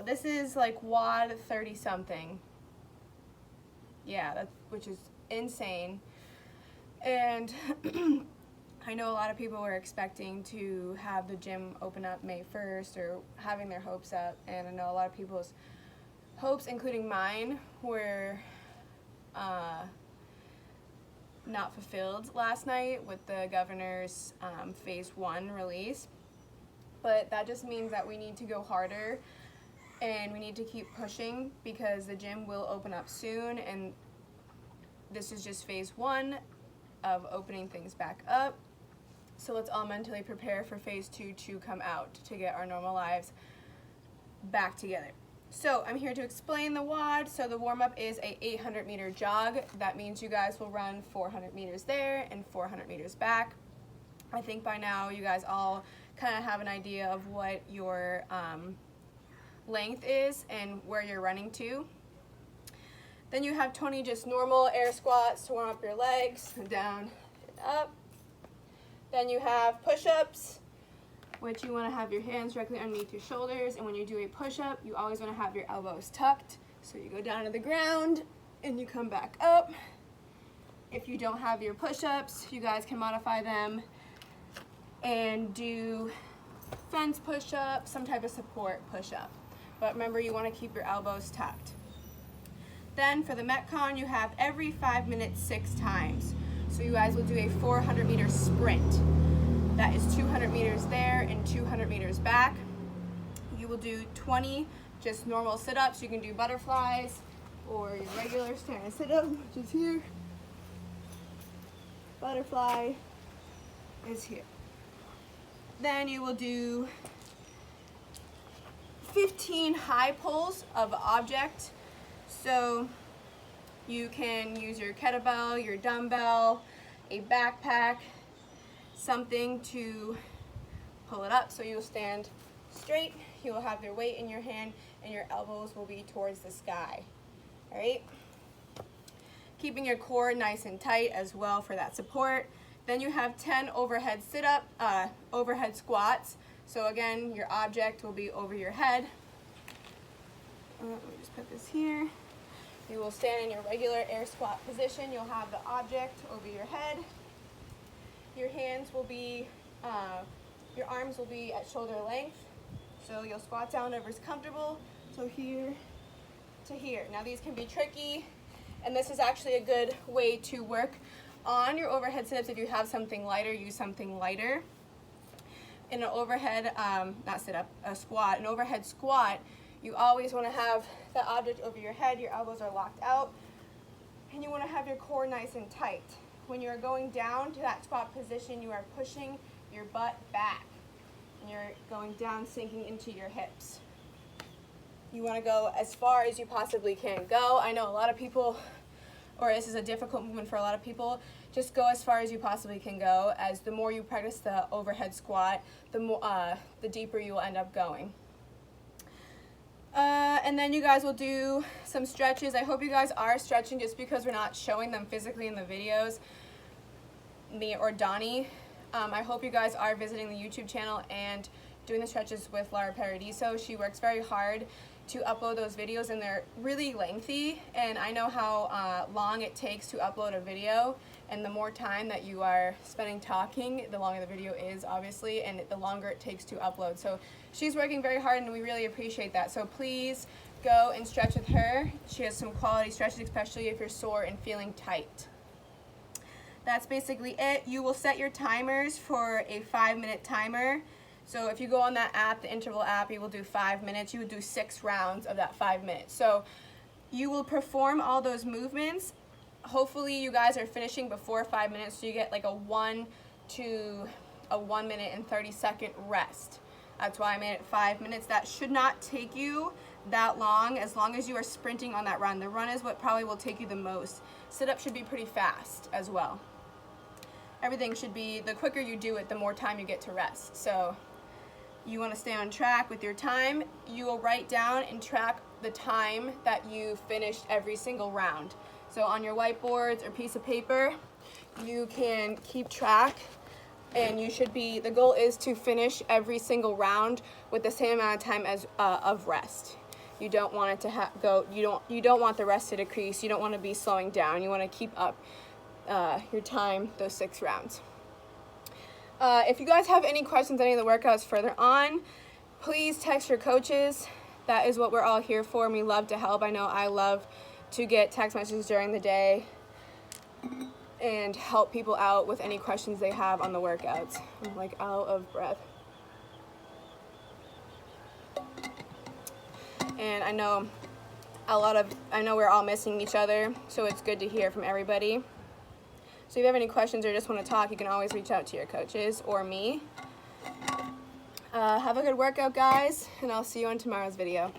So this is like WOD 30 something. Yeah, which is insane. And I know a lot of people were expecting to have the gym open up May 1st or having their hopes up, and I know a lot of people's hopes, including mine, were not fulfilled last night with the governor's phase 1 release. But that just means that we need to go harder and we need to keep pushing, because the gym will open up soon, and this is just phase 1 of opening things back up. So let's all mentally prepare for phase 2 to come out, to get our normal lives back together. So I'm here to explain the WOD. So the warm-up is a 800-meter jog. That means you guys will run 400 meters there and 400 meters back. I think by now you guys all kind of have an idea of what your length is and where you're running to. Then you have 20 just normal air squats to warm up your legs, down and up. Then you have push-ups, which you want to have your hands directly underneath your shoulders, and when you do a push-up, you always want to have your elbows tucked. So you go down to the ground and you come back up. If you don't have your push-ups, you guys can modify them and do fence push-up, some type of support push-up. But remember, you want to keep your elbows tucked. Then for the Metcon, you have every 5 minutes 6 times. So you guys will do a 400-meter sprint. That is 200 meters there and 200 meters back. You will do 20 just normal sit-ups. You can do butterflies or your regular standing sit-up, which is here. Butterfly is here. Then you will do 15 high pulls of object. So you can use your kettlebell, your dumbbell, a backpack, something to pull it up. So you'll stand straight, you will have your weight in your hand, and your elbows will be towards the sky. All right? Keeping your core nice and tight as well for that support. Then you have 10 overhead overhead squats. So again, your object will be over your head. Let me just put this here. You will stand in your regular air squat position. You'll have the object over your head. Your hands will be, your arms will be at shoulder length. So you'll squat down wherever's comfortable. So here to here. Now these can be tricky, and this is actually a good way to work on your overhead sit-ups. If you have something lighter, use something lighter. In an overhead, not sit-up, a squat, an overhead squat, you always want to have the object over your head, your elbows are locked out, and you want to have your core nice and tight. When you're going down to that squat position, you are pushing your butt back, and you're going down, sinking into your hips. You want to go as far as you possibly can go. I know a lot of people, or this is a difficult movement for a lot of people, just go as far as you possibly can go, as the more you practice the overhead squat, the deeper you will end up going. And then you guys will do some stretches. I hope you guys are stretching, just because we're not showing them physically in the videos, me or Donnie. I hope you guys are visiting the YouTube channel and doing the stretches with Laura Paradiso. She works very hard to upload those videos, and they're really lengthy, and I know how long it takes to upload a video, and the more time that you are spending talking, the longer the video is, obviously, and the longer it takes to upload. So she's working very hard, and we really appreciate that. So please go and stretch with her. She has some quality stretches, especially if you're sore and feeling tight. That's basically it. You will set your timers for a 5-minute timer. So if you go on that app, the interval app, you will do 5 minutes. You would do 6 rounds of that 5 minutes. So you will perform all those movements. Hopefully you guys are finishing before 5 minutes, so you get like a 1 minute and 30-second rest. That's why I made it 5 minutes. That should not take you that long as you are sprinting on that run. The run is what probably will take you the most. Sit-up should be pretty fast as well. Everything should be, the quicker you do it, the more time you get to rest. So you want to stay on track with your time. You will write down and track the time that you finished every single round. So on your whiteboards or piece of paper, you can keep track, and you should be, the goal is to finish every single round with the same amount of time as of rest. You don't want it to go. You don't want the rest to decrease. You don't want to be slowing down. You want to keep up your time, those 6 rounds. If you guys have any questions, any of the workouts further on, please text your coaches. That is what we're all here for. We love to help. I know I love to get text messages during the day and help people out with any questions they have on the workouts. I'm like out of breath. And I know we're all missing each other, so it's good to hear from everybody. So if you have any questions or just want to talk, you can always reach out to your coaches or me. Have a good workout, guys, and I'll see you on tomorrow's video.